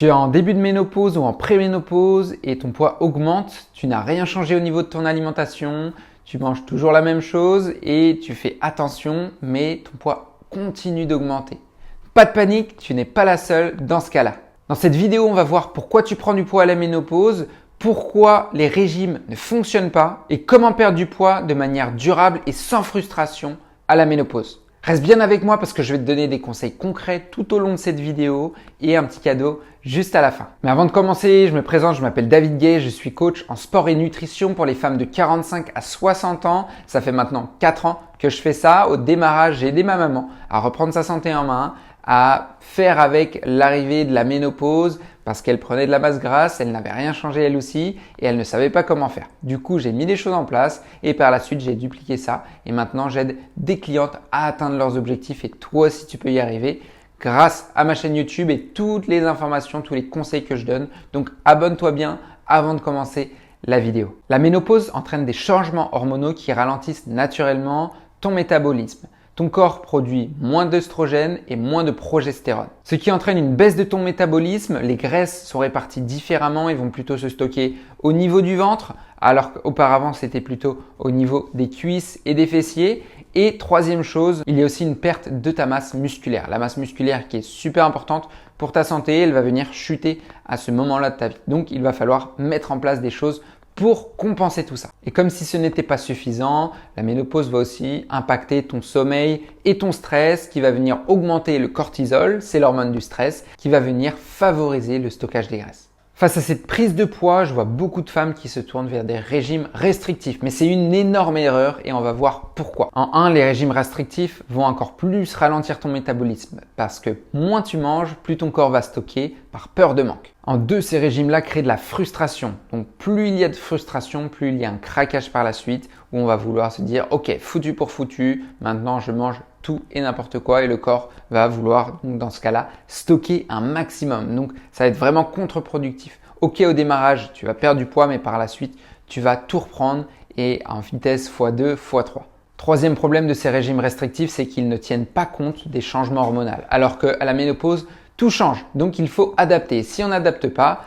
Tu es en début de ménopause ou en préménopause et ton poids augmente, tu n'as rien changé au niveau de ton alimentation, tu manges toujours la même chose et tu fais attention, mais ton poids continue d'augmenter. Pas de panique, tu n'es pas la seule dans ce cas-là. Dans cette vidéo, on va voir pourquoi tu prends du poids à la ménopause, pourquoi les régimes ne fonctionnent pas et comment perdre du poids de manière durable et sans frustration à la ménopause. Reste bien avec moi parce que je vais te donner des conseils concrets tout au long de cette vidéo et un petit cadeau juste à la fin. Mais avant de commencer, je me présente, je m'appelle David Gay, je suis coach en sport et nutrition pour les femmes de 45 à 60 ans. Ça fait maintenant 4 ans que je fais ça. Au démarrage, j'ai aidé ma maman à reprendre sa santé en main, à faire avec l'arrivée de la ménopause parce qu'elle prenait de la masse grasse, elle n'avait rien changé elle aussi et elle ne savait pas comment faire. Du coup, j'ai mis les choses en place et par la suite, j'ai dupliqué ça et maintenant, j'aide des clientes à atteindre leurs objectifs et toi aussi, tu peux y arriver grâce à ma chaîne YouTube et toutes les informations, tous les conseils que je donne. Donc, abonne-toi bien avant de commencer la vidéo. La ménopause entraîne des changements hormonaux qui ralentissent naturellement ton métabolisme. Ton corps produit moins d'œstrogène et moins de progestérone, ce qui entraîne une baisse de ton métabolisme. Les graisses sont réparties différemment et vont plutôt se stocker au niveau du ventre, alors qu'auparavant c'était plutôt au niveau des cuisses et des fessiers. Et troisième chose, il y a aussi une perte de ta masse musculaire. La masse musculaire qui est super importante pour ta santé, elle va venir chuter à ce moment-là de ta vie. Donc il va falloir mettre en place des choses pour compenser tout ça. Et comme si ce n'était pas suffisant, la ménopause va aussi impacter ton sommeil et ton stress qui va venir augmenter le cortisol, c'est l'hormone du stress, qui va venir favoriser le stockage des graisses. Face à cette prise de poids, je vois beaucoup de femmes qui se tournent vers des régimes restrictifs, mais c'est une énorme erreur et on va voir pourquoi. En 1, les régimes restrictifs vont encore plus ralentir ton métabolisme parce que moins tu manges, plus ton corps va stocker par peur de manque. En 2, ces régimes-là créent de la frustration. Donc plus il y a de frustration, plus il y a un craquage par la suite où on va vouloir se dire « Ok, foutu pour foutu, maintenant je mange tout et n'importe quoi » et le corps va vouloir, donc dans ce cas-là, stocker un maximum. Donc ça va être vraiment contre-productif. Ok, au démarrage, tu vas perdre du poids, mais par la suite, tu vas tout reprendre et en vitesse x2, x3. Troisième problème de ces régimes restrictifs, c'est qu'ils ne tiennent pas compte des changements hormonaux. Alors qu'à la ménopause, tout change. Donc il faut adapter. Si on n'adapte pas,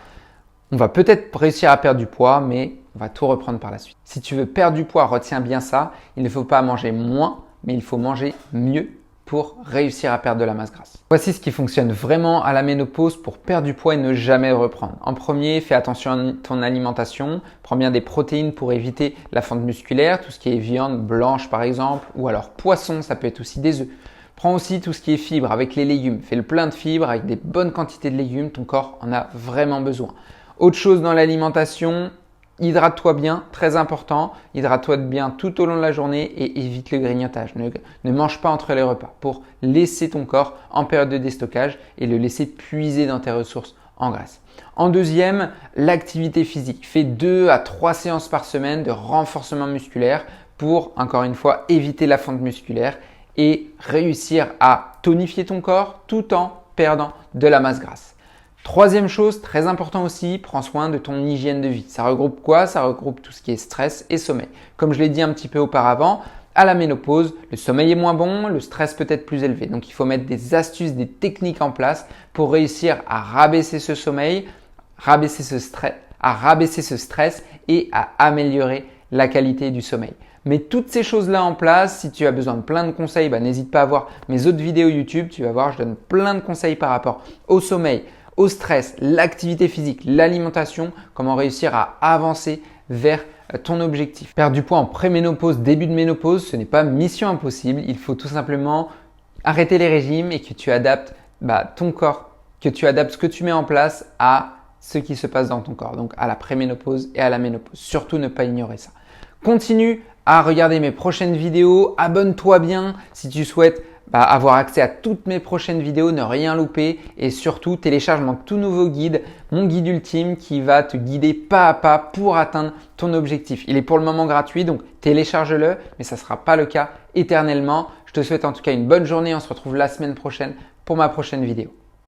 on va peut-être réussir à perdre du poids, mais on va tout reprendre par la suite. Si tu veux perdre du poids, retiens bien ça. Il ne faut pas manger moins, mais il faut manger mieux pour réussir à perdre de la masse grasse. Voici ce qui fonctionne vraiment à la ménopause pour perdre du poids et ne jamais reprendre. En premier, fais attention à ton alimentation. Prends bien des protéines pour éviter la fonte musculaire, tout ce qui est viande blanche par exemple, ou alors poisson, ça peut être aussi des œufs. Prends aussi tout ce qui est fibres avec les légumes. Fais le plein de fibres avec des bonnes quantités de légumes. Ton corps en a vraiment besoin. Autre chose dans l'alimentation, hydrate-toi bien, très important. Hydrate-toi bien tout au long de la journée et évite le grignotage. Ne mange pas entre les repas pour laisser ton corps en période de déstockage et le laisser puiser dans tes ressources en graisse. En deuxième, l'activité physique. Fais 2 à 3 séances par semaine de renforcement musculaire pour, encore une fois, éviter la fonte musculaire et réussir à tonifier ton corps tout en perdant de la masse grasse. Troisième chose, très important aussi, prends soin de ton hygiène de vie. Ça regroupe quoi? Ça regroupe tout ce qui est stress et sommeil. Comme je l'ai dit un petit peu auparavant, à la ménopause, le sommeil est moins bon, le stress peut être plus élevé. Donc il faut mettre des astuces, des techniques en place pour réussir à rabaisser ce sommeil, rabaisser ce stress et à améliorer la qualité du sommeil. Mets toutes ces choses-là en place. Si tu as besoin de plein de conseils, n'hésite pas à voir mes autres vidéos YouTube. Tu vas voir, je donne plein de conseils par rapport au sommeil, au stress, l'activité physique, l'alimentation, comment réussir à avancer vers ton objectif. Perdre du poids en préménopause, début de ménopause, ce n'est pas mission impossible. Il faut tout simplement arrêter les régimes et que tu adaptes ton corps, que tu adaptes ce que tu mets en place à ce qui se passe dans ton corps, donc à la préménopause et à la ménopause. Surtout ne pas ignorer ça. Continue à regarder mes prochaines vidéos. Abonne-toi bien si tu souhaites avoir accès à toutes mes prochaines vidéos, ne rien louper et surtout télécharge mon tout nouveau guide, mon guide ultime qui va te guider pas à pas pour atteindre ton objectif. Il est pour le moment gratuit, donc télécharge-le, mais ça ne sera pas le cas éternellement. Je te souhaite en tout cas une bonne journée. On se retrouve la semaine prochaine pour ma prochaine vidéo.